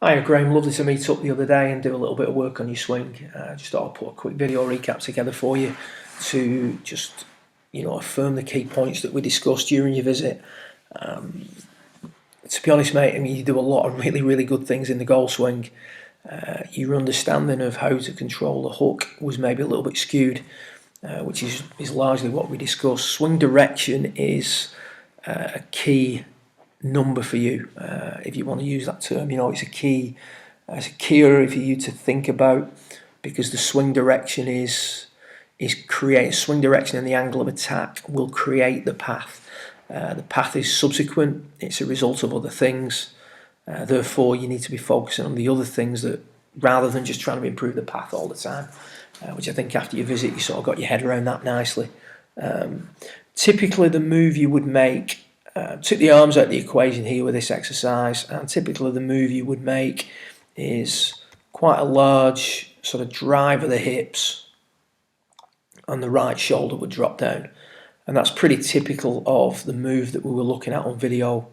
Hi Graham, lovely to meet up the other day and do a little bit of work on your swing. Just thought I'd put a quick video recap together for you to just, affirm the key points that we discussed during your visit. To be honest, mate, I mean, you do a lot of really, really good things in the golf swing. Your understanding of how to control the hook was maybe a little bit skewed, which is largely what we discussed. Swing direction is a key number for you, if you want to use that term. It's a key area for you to think about, because the swing direction is create swing direction, and the angle of attack will create the path. The path is subsequent; it's a result of other things. Therefore, you need to be focusing on the other things, that rather than just trying to improve the path all the time. Which I think after your visit, you sort of got your head around that nicely. Typically, the move you would make. Took the arms out of the equation here with this exercise, and typically the move you would make is quite a large sort of drive of the hips, and the right shoulder would drop down, and that's pretty typical of the move that we were looking at on video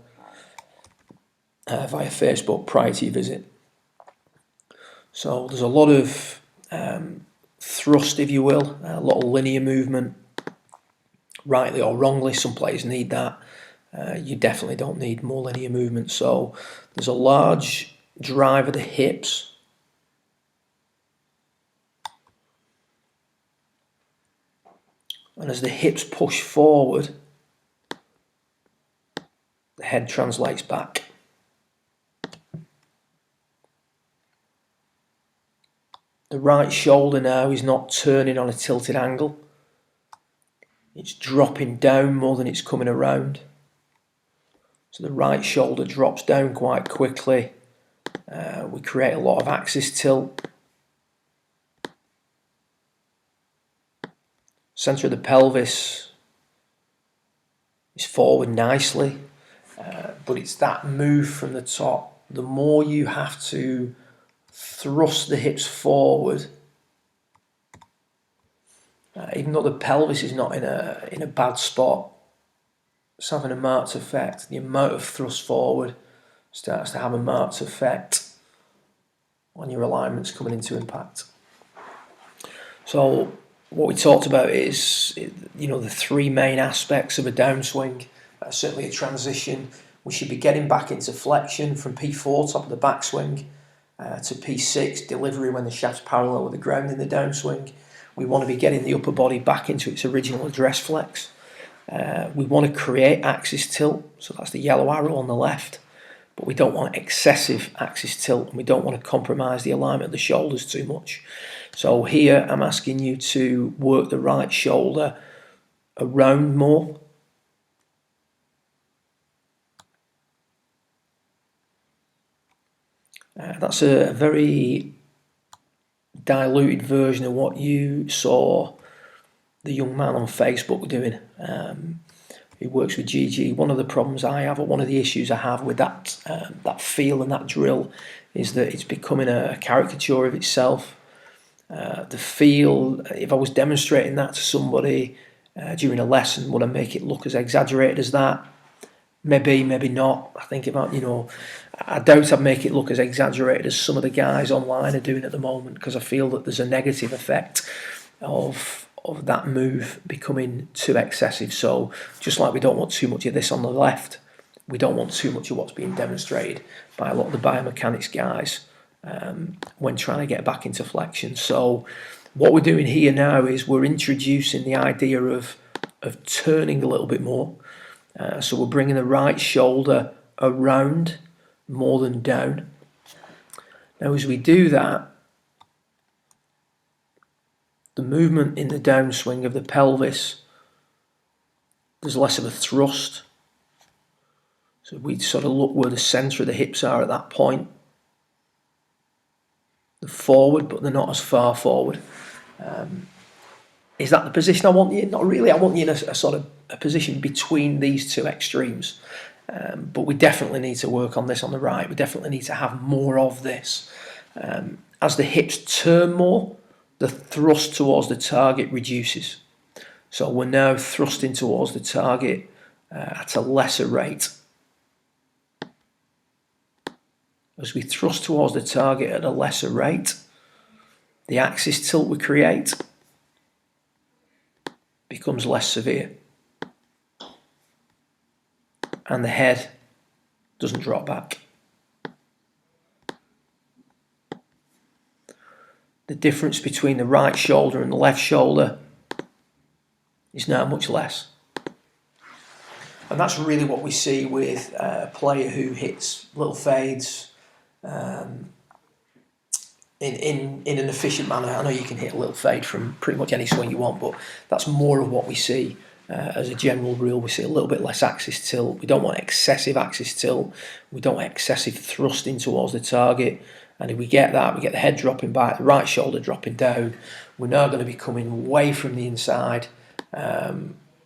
via Facebook prior to your visit. So there's a lot of thrust, if you will, a lot of linear movement, rightly or wrongly. Some players need that. You definitely don't need more linear movement. So there's a large drive of the hips, and as the hips push forward, the head translates back. The right shoulder now is not turning on a tilted angle. It's dropping down more than it's coming around. So the right shoulder drops down quite quickly. We create a lot of axis tilt. Centre of the pelvis is forward nicely, but it's that move from the top. The more you have to thrust the hips forward, even though the pelvis is not in a bad spot, it's having a marked effect. The amount of thrust forward starts to have a marked effect on your alignments coming into impact. So what we talked about is, the three main aspects of a downswing. Certainly a transition. We should be getting back into flexion from P4, top of the backswing, to P6, delivery when the shaft's parallel with the ground in the downswing. We want to be getting the upper body back into its original address flex. We want to create axis tilt, so that's the yellow arrow on the left, but we don't want excessive axis tilt, and we don't want to compromise the alignment of the shoulders too much. So here I'm asking you to work the right shoulder around more. That's a very diluted version of what you saw the young man on Facebook doing, who works with GG. One of the problems I have, or one of the issues I have with that feel and that drill, is that it's becoming a caricature of itself. The feel, if I was demonstrating that to somebody during a lesson, would I make it look as exaggerated as that? Maybe, maybe not. I think I doubt I'd make it look as exaggerated as some of the guys online are doing at the moment, because I feel that there's a negative effect of that move becoming too excessive. So just like we don't want too much of this on the left, we don't want too much of what's being demonstrated by a lot of the biomechanics guys when trying to get back into flexion. So what we're doing here now is we're introducing the idea of turning a little bit more. So we're bringing the right shoulder around more than down. Now as we do that, the movement in the downswing of the pelvis, there's less of a thrust. So we sort of look where the centre of the hips are at that point. They're forward, but they're not as far forward. Is that the position I want you in? Not really. I want you in a sort of a position between these two extremes. But we definitely need to work on this on the right. We definitely need to have more of this. As the hips turn more, the thrust towards the target reduces. So we're now thrusting towards the target at a lesser rate. as we thrust towards the target at a lesser rate, the axis tilt we create becomes less severe, and the head doesn't drop back. The difference between the right shoulder and the left shoulder is now much less. And that's really what we see with a player who hits little fades in an efficient manner. I know you can hit a little fade from pretty much any swing you want, but that's more of what we see. As a general rule, we see a little bit less axis tilt. We don't want excessive axis tilt. We don't want excessive thrusting towards the target. And if we get that, we get the head dropping back, the right shoulder dropping down. We're now going to be coming away from the inside.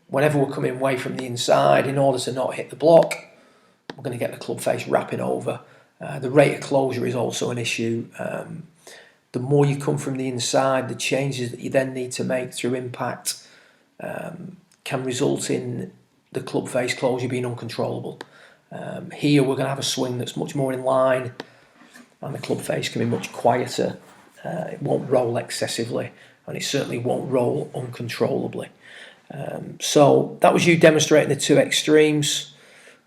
Whenever we're coming away from the inside, in order to not hit the block, we're going to get the club face wrapping over. The rate of closure is also an issue. The more you come from the inside, the changes that you then need to make through impact can result in the club face closure being uncontrollable. Here we're going to have a swing that's much more in line, and the club face can be much quieter. It won't roll excessively, and it certainly won't roll uncontrollably. So that was you demonstrating the two extremes.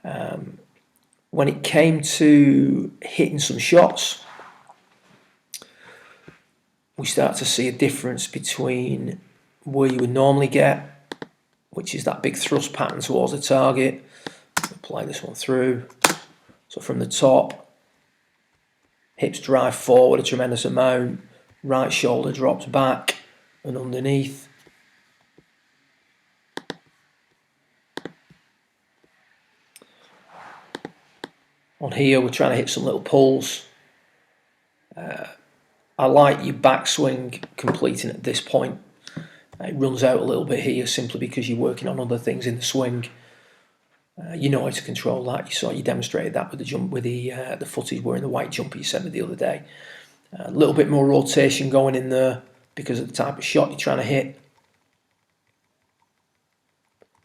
When it came to hitting some shots, we start to see a difference between where you would normally get, which is that big thrust pattern towards the target. Apply this one through. So from the top, hips drive forward a tremendous amount, right shoulder drops back and underneath. On here, we're trying to hit some little pulls. I like your backswing completing at this point. It runs out a little bit here simply because you're working on other things in the swing. You know how to control that. You demonstrated that with the jump, with the footies wearing the white jumper you sent me the other day. A little bit more rotation going in there because of the type of shot you're trying to hit.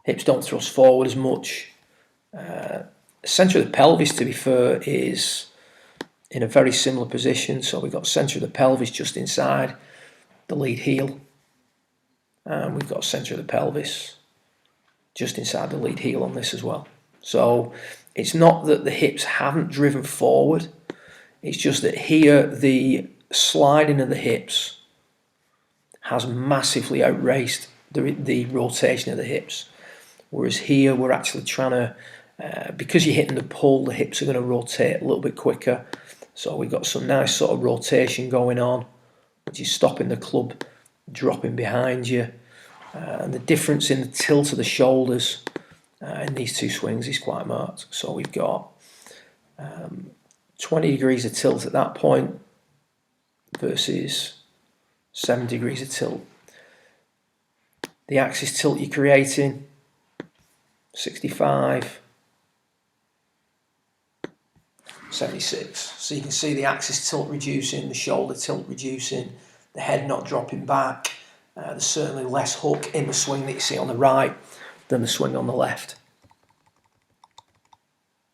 Hips don't thrust forward as much. Centre of the pelvis, to be fair, is in a very similar position. So we've got centre of the pelvis just inside the lead heel, and we've got centre of the pelvis just inside the lead heel on this as well. So it's not that the hips haven't driven forward, it's just that here the sliding of the hips has massively outraced the rotation of the hips, whereas here we're actually trying to, because you're hitting the pull, the hips are going to rotate a little bit quicker. So we've got some nice sort of rotation going on, which is stopping the club dropping behind you. And the difference in the tilt of the shoulders in these two swings is quite marked. So we've got 20 degrees of tilt at that point versus 7 degrees of tilt. The axis tilt you're creating, 65, 76. So you can see the axis tilt reducing, the shoulder tilt reducing, the head not dropping back. There's certainly less hook in the swing that you see on the right than the swing on the left.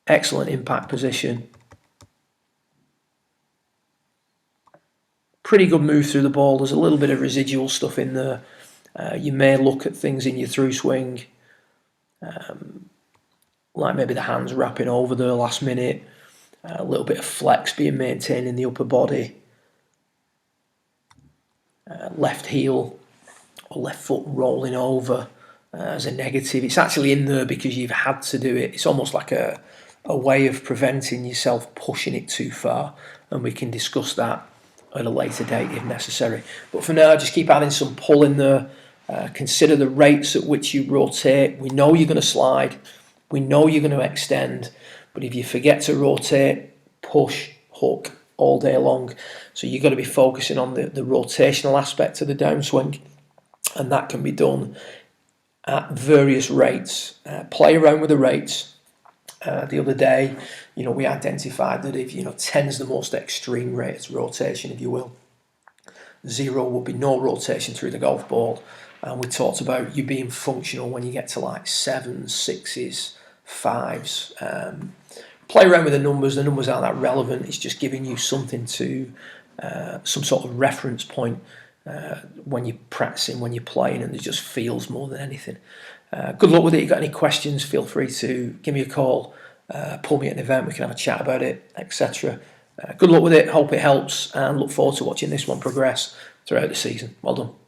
Excellent impact position. Pretty good move through the ball. There's a little bit of residual stuff in there. You may look at things in your through swing, like maybe the hands wrapping over there last minute, a little bit of flex being maintained in the upper body, left heel or left foot rolling over as a negative. It's actually in there because you've had to do it. It's almost like a way of preventing yourself pushing it too far, and we can discuss that at a later date if necessary. But for now, just keep adding some pull in there. Consider the rates at which you rotate. We know you're going to slide, we know you're going to extend, but if you forget to rotate, push, hook all day long. So you've got to be focusing on the rotational aspect of the downswing, and that can be done at various rates. Play around with the rates. The other day, we identified that if 10's the most extreme rate of rotation, if you will, 0 would be no rotation through the golf ball, and we talked about you being functional when you get to like 7s, 6s, 5s. play around with the numbers. The numbers aren't that relevant. It's just giving you something to, some sort of reference point when you're practicing, when you're playing, and it just feels more than anything. Good luck with it. If you've got any questions, feel free to give me a call, pull me at an event, we can have a chat about it, etc. Good luck with it, hope it helps, and look forward to watching this one progress throughout the season. Well done.